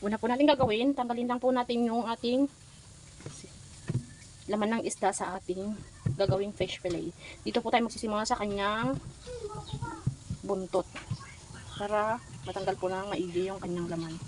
Una po natin gagawin, tanggalin lang po natin yung ating laman ng isda sa ating gagawing fish fillet. Dito po tayo magsisimula sa kanyang buntot para matanggal po na maigi yung kanyang laman.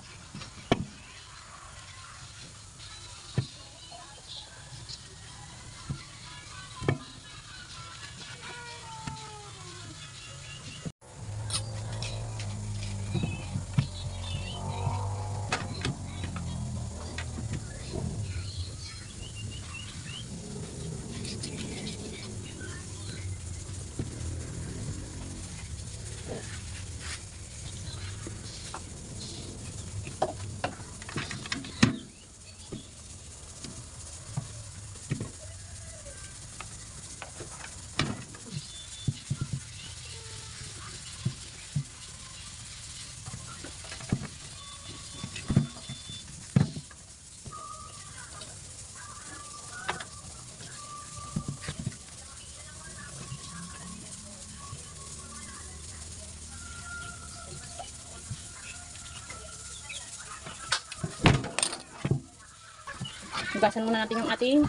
Hugasan muna natin yung ating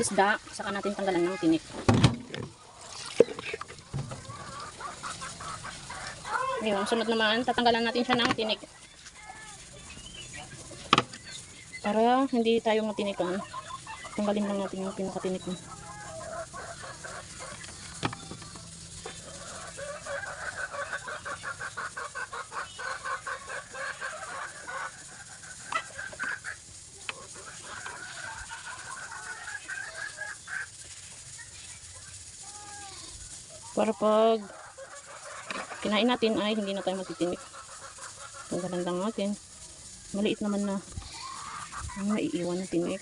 isda, saka natin tanggalan ng tinik. Ngayon, sunod naman, tatanggalan natin siya ng tinik. Para hindi tayo matinikan, tanggalin lang natin yung pinakatinik mo. Para pag kinain natin ay hindi na tayo matitinik. Tanggalan lang natin. Maliit naman na ang naiiwan ng tinik.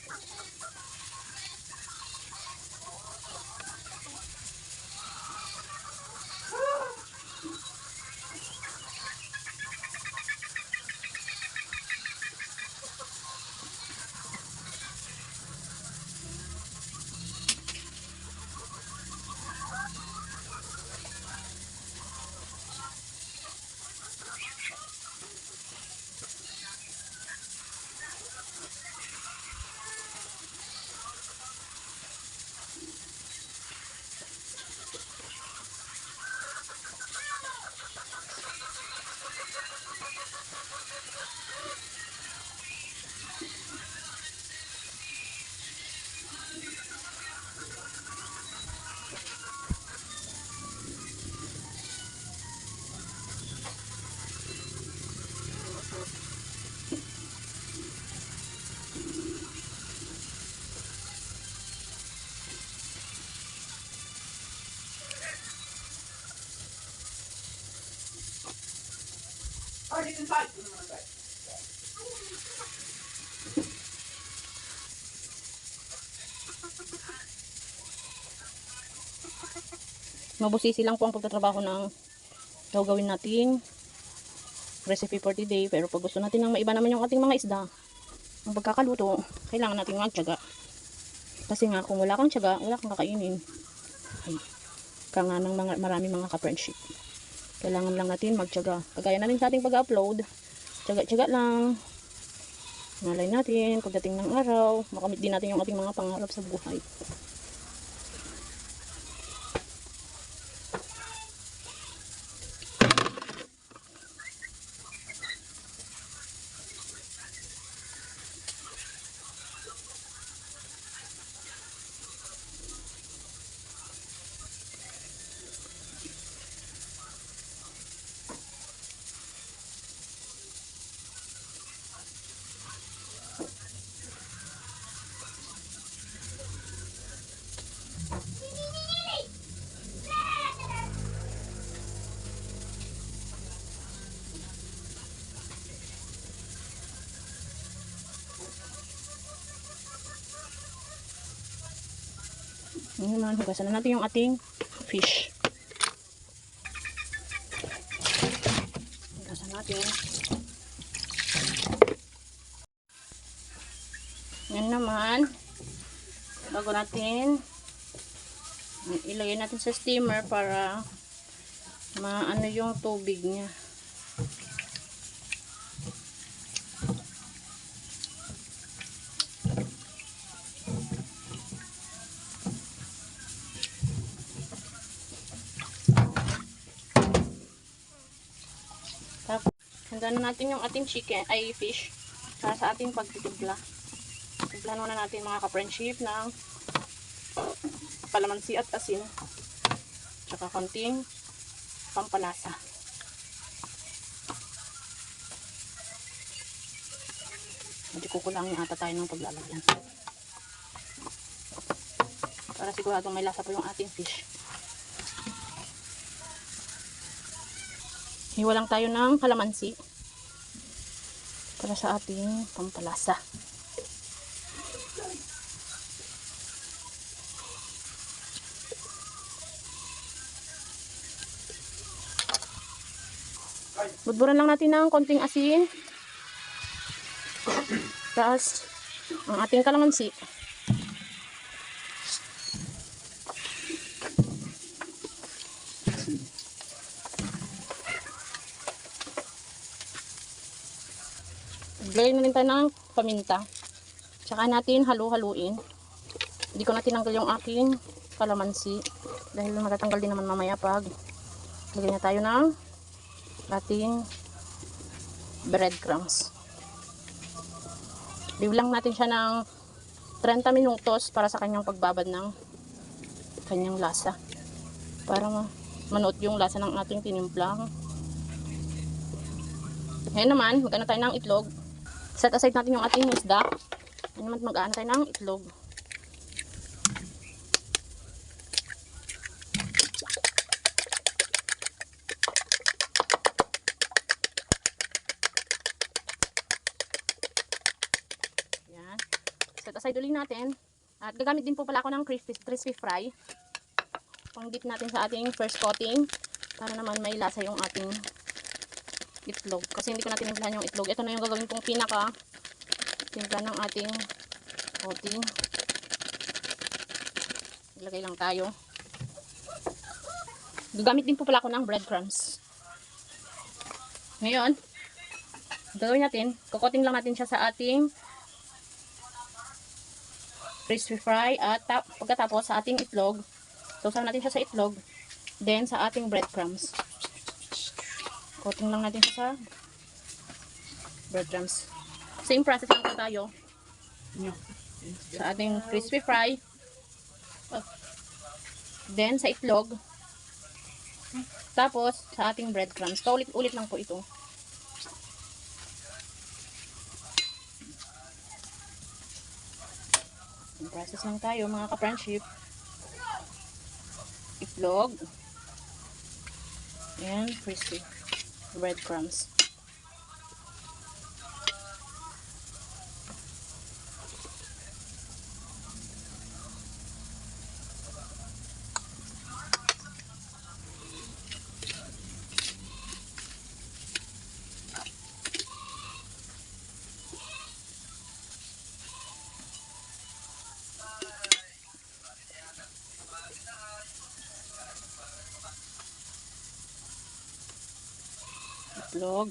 Mabusisi lang po ang pagtatrabaho ng gagawin nating recipe for today. Pero pag gusto natin ng maiba naman yung ating mga isda, ang pagkakaluto, kailangan natin magtiyaga. Kasi nga, kung wala kang tiyaga, wala kang kakainin. Ay, nga ng marami mga ka-friendship. Kailangan lang natin magtiyaga. Kagaya na rin sa ating pag-upload, tiyaga-tiyaga lang. Malay natin, pagdating ng araw, makamit din natin yung ating mga pangarap sa buhay. Ngayon naman, hugasan na natin yung ating fish. Hugasan natin. Ngayon naman, bago natin ilagay natin sa steamer para maano yung tubig niya. Handa na natin yung ating chicken, ay fish, para sa ating pagtitimpla. Timplahan muna natin mga ka-friendship ng kalamansi at asin. Tsaka konting pampalasa. Hindi kukulangin ata tayo ng paglalagyan. Para siguradong may lasa po yung ating fish. Hiwa lang tayo ng kalamansi para sa ating pampalasa. Budburan lang natin ng konting asin. Tapos ang ating kalamansi. Lagyan na rin tayo ng paminta. Tsaka natin halu-haluin. Hindi ko na tinanggal yung aking kalamansi. Dahil matatanggal din naman mamaya pag lagyan na tayo ng ating breadcrumbs. Leave lang natin siya ng 30 minutos para sa kanyang pagbabad ng kanyang lasa. Para manuot yung lasa ng ating tinimplang. Ngayon naman, magana tayo ng itlog. Set aside natin yung ating isda. Ngayon naman, mag-aano tayo ng itlog. Yan. Set aside ulit natin. At gagamit din po pala ako ng crispy fry. Pang-dip natin sa ating first coating. Para naman may lasa yung ating itlog. Kasi hindi ko na tinimplahan yung itlog. Ito na yung gagawin kong pinaka timpla ng ating coating. Ilagay lang tayo. Gagamit din po pala ako ng breadcrumbs. Ngayon, gagawin natin, kukoting lang natin siya sa ating crispy fry at pagkatapos sa ating itlog. Sausaw natin siya sa itlog. Then sa ating breadcrumbs. Coating lang natin sa breadcrumbs. Same process lang po tayo. Sa ating crispy fry. Then sa itlog. Tapos sa ating breadcrumbs. Paulit-ulit lang po ito. Same process lang tayo mga ka-friendship. Itlog. And crispy breadcrumbs. Itlog.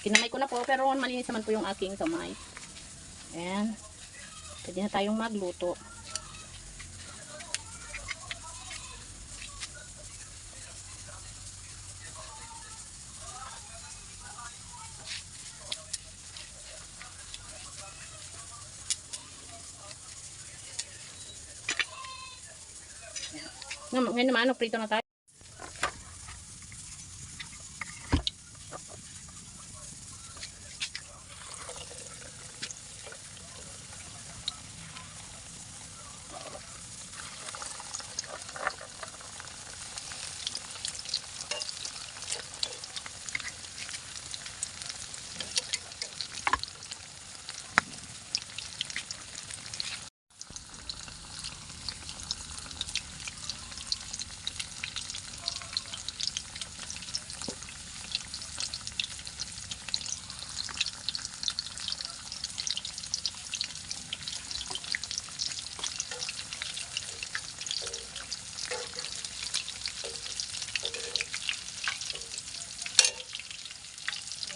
Kinamay ko na po pero malinis naman po yung aking kamay. Ayan. Pwede na tayong magluto. Ngayon naman, prito na tayo.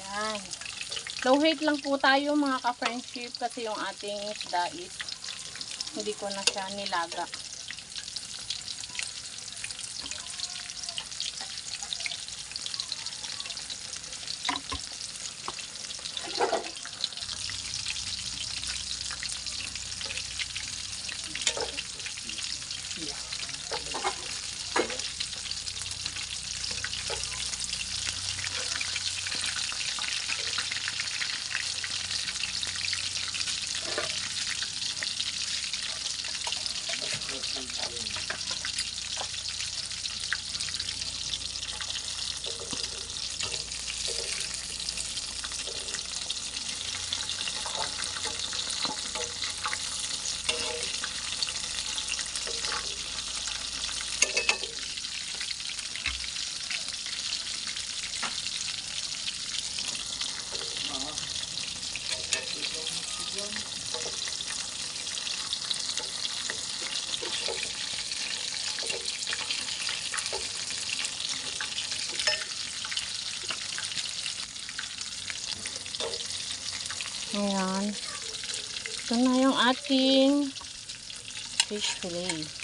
Yan. Low heat lang po tayo mga ka-friendship kasi yung ating isda is hindi ko na siya nilaga. Ayan. Ito na yung ating fish fillet.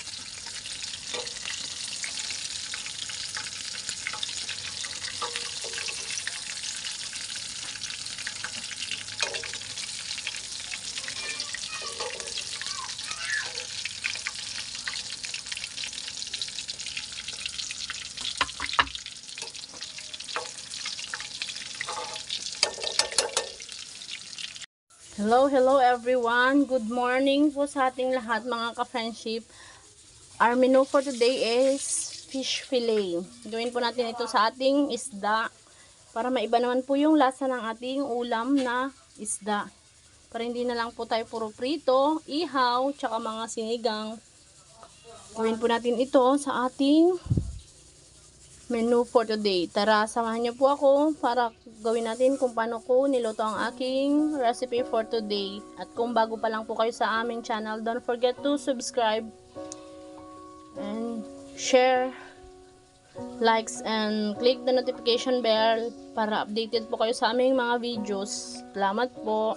Hello everyone. Good morning po sa ating lahat mga ka-friendship. Our menu for today is fish fillet. Gawin po natin ito sa ating isda para maiba naman po yung lasa ng ating ulam na isda. Para hindi na lang po tayo puro prito, ihaw, tsaka mga sinigang. Gawin po natin ito sa ating menu for today. Tara, samahan niyo po ako para gawin natin kung paano ko niluto ang aking recipe for today. At kung bago pa lang po kayo sa aming channel, don't forget to subscribe and share, likes, and click the notification bell para updated po kayo sa aming mga videos. Salamat po.